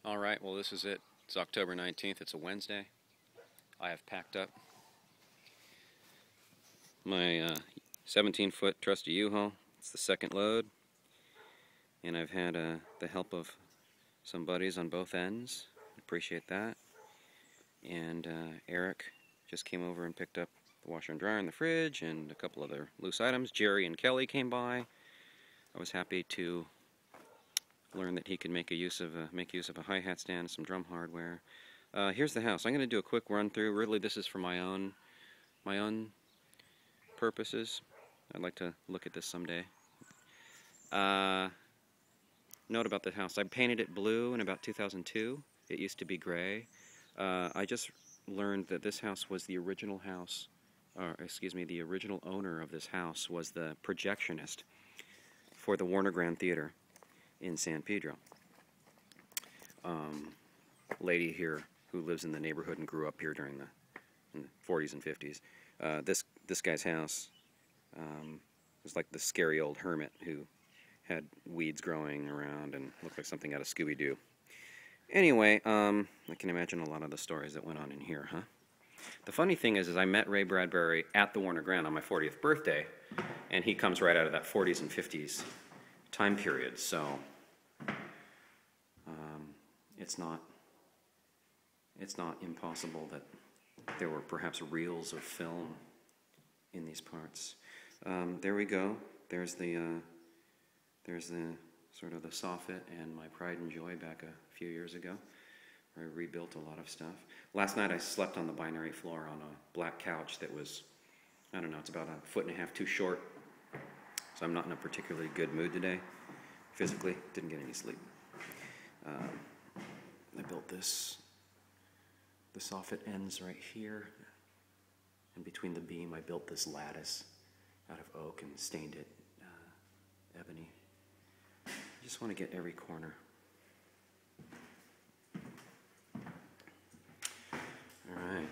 Alright, well this is it. It's October 19th, it's a Wednesday. I have packed up my 17-foot trusty U-Haul. It's the second load, and I've had the help of some buddies on both ends. Appreciate that. And Eric just came over and picked up the washer and dryer in the fridge and a couple other loose items. Jerry and Kelly came by. I was happy to learn that he could make use of a hi-hat stand, some drum hardware. Here's the house. I'm going to do a quick run through. Really, this is for my own purposes. I'd like to look at this someday. Note about the house. I painted it blue in about 2002. It used to be gray. I just learned that this house was the original house, or excuse me, the original owner of this house was the projectionist for the Warner Grand Theater in San Pedro. Lady here who lives in the neighborhood and grew up here during in the 40s and 50s. This guy's house was like the scary old hermit who had weeds growing around and looked like something out of Scooby-Doo. Anyway, I can imagine a lot of the stories that went on in here, huh? The funny thing is I met Ray Bradbury at the Warner Grand on my 40th birthday, and he comes right out of that 40s and 50s time period, so it's not impossible that there were perhaps reels of film in these parts. There we go. There's the sort of the soffit and my pride and joy back a few years ago, where I rebuilt a lot of stuff. Last night I slept on the binary floor on a black couch that was, I don't know, it's about 1.5 feet too short. So I'm not in a particularly good mood today. Physically, didn't get any sleep. I built this. The soffit ends right here. And between the beam, I built this lattice out of oak and stained it ebony. I just want to get every corner. Alright,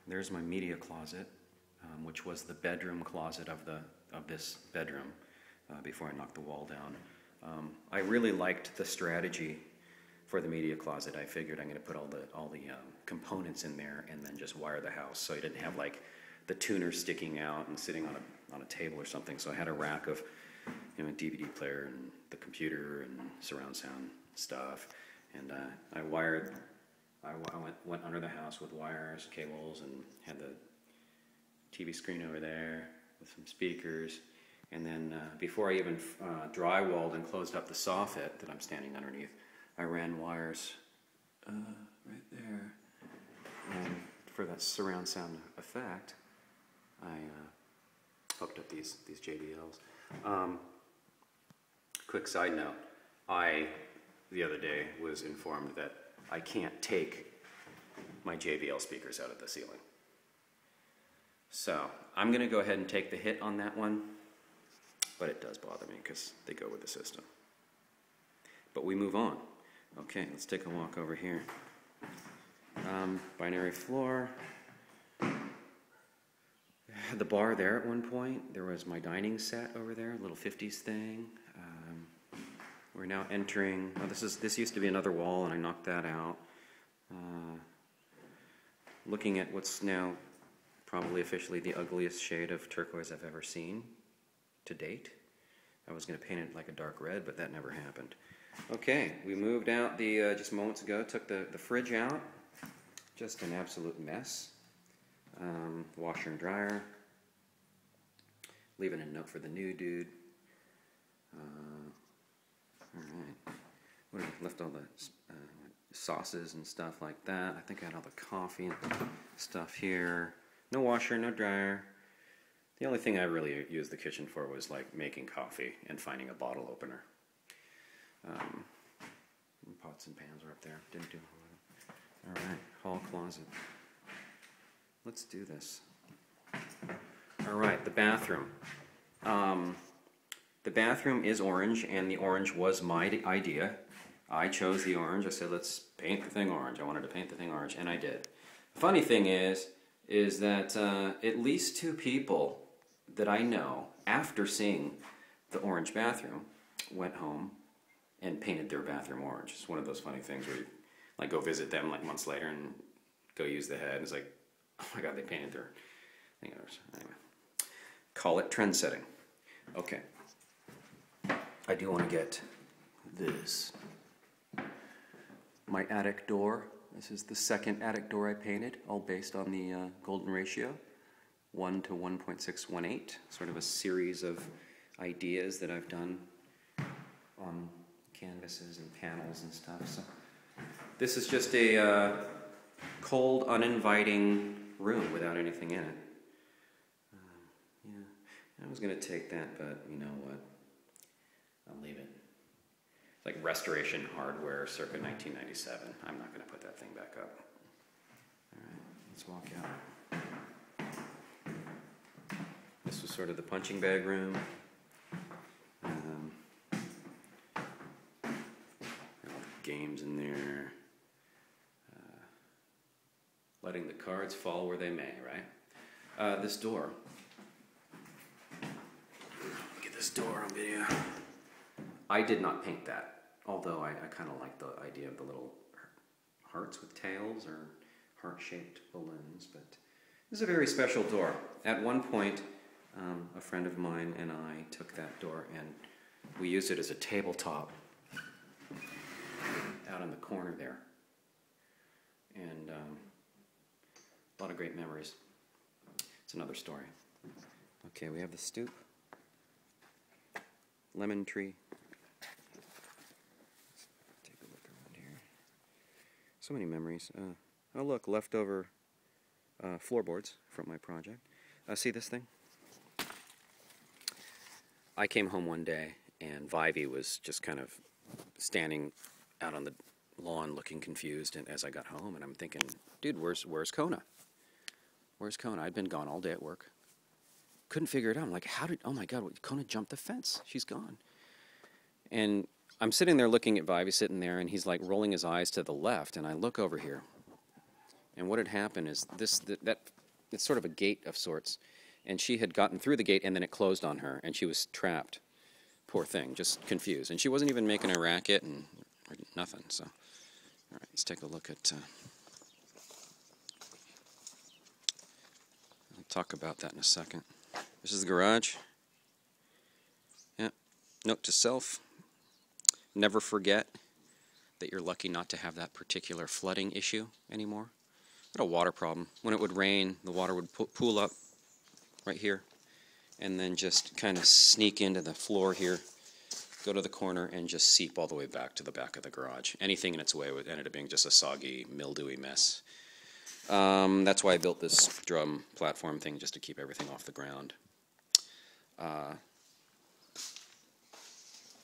there's my media closet, which was the bedroom closet of this bedroom before I knocked the wall down. I really liked the strategy for the media closet. I figured I'm going to put all the components in there and then just wire the house, so I didn't have like the tuner sticking out and sitting on a table or something. So I had a rack of, a DVD player and the computer and surround sound stuff, and I went under the house with wires, cables, and had the TV screen over there with some speakers. And then before I even drywalled and closed up the soffit that I'm standing underneath, I ran wires right there. And for that surround sound effect, I hooked up these JBLs. Quick side note, the other day was informed that I can't take my JBL speakers out of the ceiling. So I'm going to go ahead and take the hit on that one, but it does bother me because they go with the system. But we move on. Okay, let's take a walk over here. Binary floor. I had the bar there at one point. There was my dining set over there, a little 50s thing. We're now entering, this used to be another wall and I knocked that out. Looking at what's now probably officially the ugliest shade of turquoise I've ever seen to date. I was going to paint it like a dark red, but that never happened. Okay, we moved out just moments ago, took the fridge out. Just an absolute mess. Washer and dryer. Leaving a note for the new dude. Alright. What did I left all the sauces and stuff like that. I think I had all the coffee and stuff here. No washer, no dryer. The only thing I really used the kitchen for was like making coffee and finding a bottle opener. Pots and pans are up there. Didn't do a lot. Alright, hall closet. Let's do this. Alright, the bathroom. The bathroom is orange, and the orange was my idea. I chose the orange. I said, let's paint the thing orange. I wanted to paint the thing orange, and I did. The funny thing is that at least 2 people that I know, after seeing the orange bathroom, went home and painted their bathroom orange. It's one of those funny things where like go visit them like months later and go use the head. It's like, oh my God, they painted their thing. Anyway, call it trend setting. Okay. I do want to get this. My attic door. This is the second attic door I painted, all based on the golden ratio, 1 to 1.618. Sort of a series of ideas that I've done on canvases and panels and stuff. So this is just a cold, uninviting room without anything in it. Yeah, I was going to take that, but you know what? I'll leave it. It's like restoration hardware circa 1997. I'm not going to put that thing back up. All right, let's walk out. This was sort of the punching bag room. Games in there. Letting the cards fall where they may, right? This door. Get this door on video. I did not paint that, although I kind of like the idea of the little hearts with tails or heart-shaped balloons, but this is a very special door. At one point, a friend of mine and I took that door and we used it as a tabletop out in the corner there. And a lot of great memories. It's another story. Okay, we have the stoop. Lemon tree. Take a look around here. So many memories. Oh look, leftover floorboards from my project. See this thing? I came home one day and Vivey was just kind of standing out on the lawn looking confused, and as I got home, and I'm thinking, dude, where's Kona? Where's Kona? I'd been gone all day at work. Couldn't figure it out. I'm like, oh my God, Kona jumped the fence. She's gone. And I'm sitting there looking at Vivey sitting there, and he's like rolling his eyes to the left, and I look over here. And what had happened is it's sort of a gate of sorts, and she had gotten through the gate, and then it closed on her, and she was trapped. Poor thing, just confused. And she wasn't even making a racket and or nothing, so. All right, let's take a look at, I'll talk about that in a second. This is the garage. Yeah, note to self, never forget that you're lucky not to have that particular flooding issue anymore. I had a water problem. When it would rain, the water would pool up right here and then just kind of sneak into the floor here, go to the corner, and just seep all the way back to the back of the garage. Anything in its way would end up being just a soggy, mildewy mess. That's why I built this drum platform thing, just to keep everything off the ground.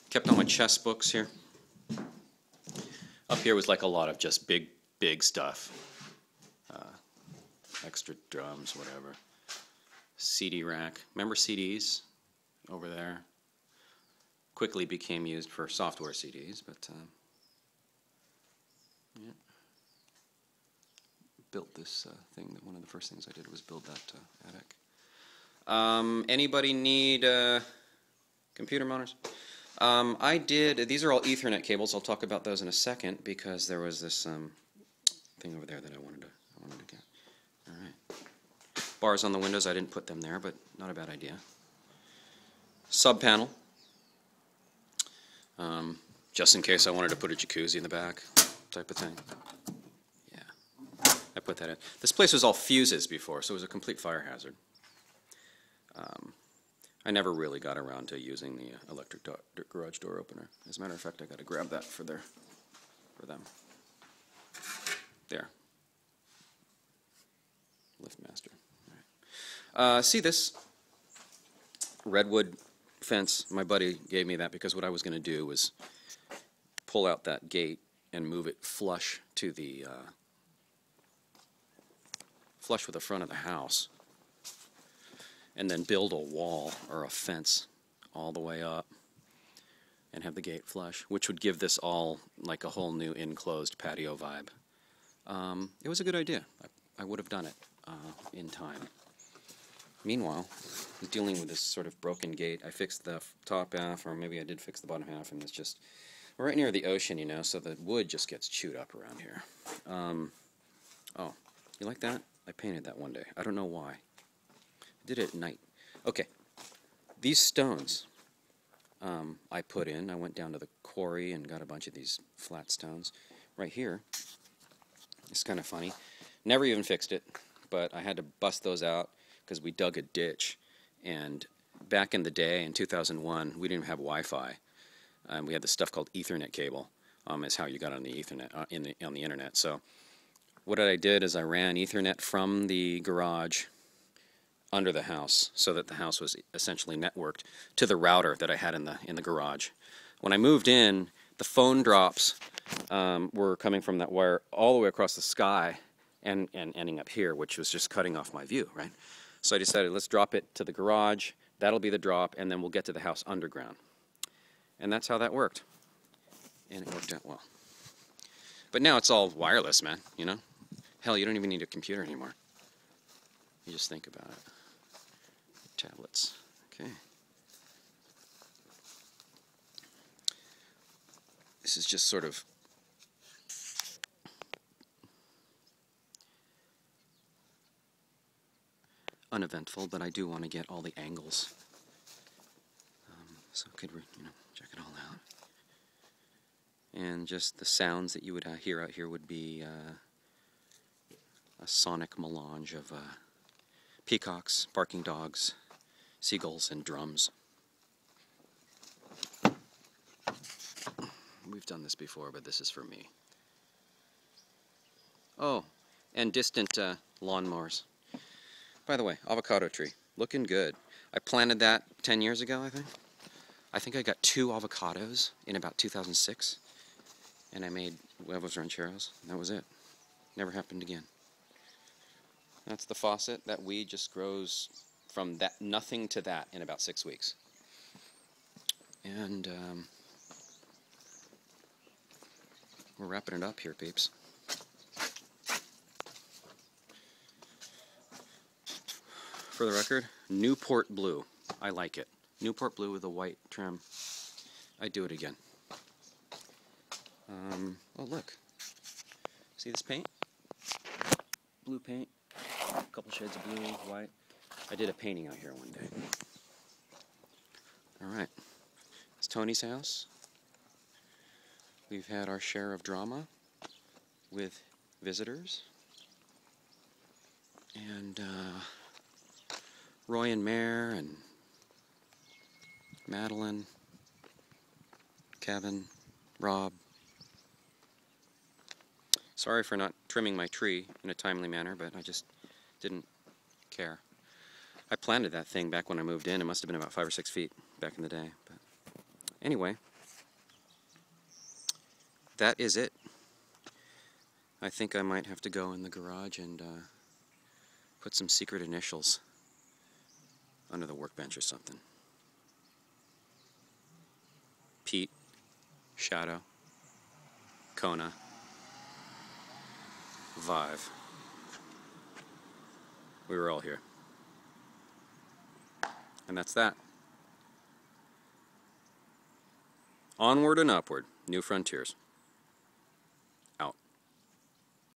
Kept all my chess books here. Up here was like a lot of just big stuff. Extra drums, whatever. CD rack. Remember CDs over there? Quickly became used for software CDs, but yeah. Built this thing. That one of the first things I did was build that attic. Anybody need computer monitors? I did. These are all Ethernet cables. I'll talk about those in a second because there was this thing over there that I wanted to get. All right. Bars on the windows. I didn't put them there, but not a bad idea. Sub panel. Just in case I wanted to put a jacuzzi in the back, type of thing. Yeah, I put that in. This place was all fuses before, so it was a complete fire hazard. I never really got around to using the electric garage door opener. As a matter of fact, I got to grab that for them. There. Liftmaster. All right. See this redwood fence? My buddy gave me that because what I was going to do was pull out that gate and move it flush to the flush with the front of the house, and then build a wall or a fence all the way up and have the gate flush, which would give this all like a whole new enclosed patio vibe. It was a good idea. I would have done it in time. Meanwhile, I was dealing with this sort of broken gate. I fixed the top half, or maybe I did fix the bottom half, and it's just We're right near the ocean, you know, so the wood just gets chewed up around here. Oh, you like that? I painted that one day. I don't know why. I did it at night. Okay, these stones I put in. I went down to the quarry and got a bunch of these flat stones. Right here, it's kind of funny. Never even fixed it, but I had to bust those out because we dug a ditch. And back in the day, in 2001, we didn't have Wi-Fi. We had this stuff called Ethernet cable. Is how you got on the Ethernet on the internet. So what I did is I ran Ethernet from the garage under the house, so that the house was essentially networked to the router that I had in the garage. When I moved in, the phone drops were coming from that wire all the way across the sky and ending up here, which was just cutting off my view, right? So I decided, let's drop it to the garage. That'll be the drop, and then we'll get to the house underground. And that's how that worked. And it worked out well. But now it's all wireless, man, you know? Hell, you don't even need a computer anymore. You just think about it. Tablets. Okay. This is just sort of uneventful, but I do want to get all the angles. So could we, you know, check it all out. And just the sounds that you would hear out here would be a sonic melange of peacocks, barking dogs, seagulls, and drums. We've done this before, but this is for me. Oh, and distant lawnmowers. By the way, avocado tree, looking good. I planted that 10 years ago, I think. I think I got 2 avocados in about 2006, and I made huevos rancheros, and that was it. Never happened again. That's the faucet. That weed just grows from that nothing to that in about 6 weeks. And we're wrapping it up here, peeps. For the record, Newport Blue. I like it. Newport Blue with a white trim. I'd do it again. Oh, look. See this paint? Blue paint. A couple shades of blue, white. I did a painting out here one day. Alright. It's Tony's house. We've had our share of drama with visitors. And Roy and Mare and Madeline, Kevin, Rob. Sorry for not trimming my tree in a timely manner, but I just didn't care. I planted that thing back when I moved in. It must have been about 5 or 6 feet back in the day. But anyway, that is it. I think I might have to go in the garage and put some secret initials under the workbench or something. Pete, Shadow, Kona, Vive. We were all here. And that's that. Onward and upward, new frontiers.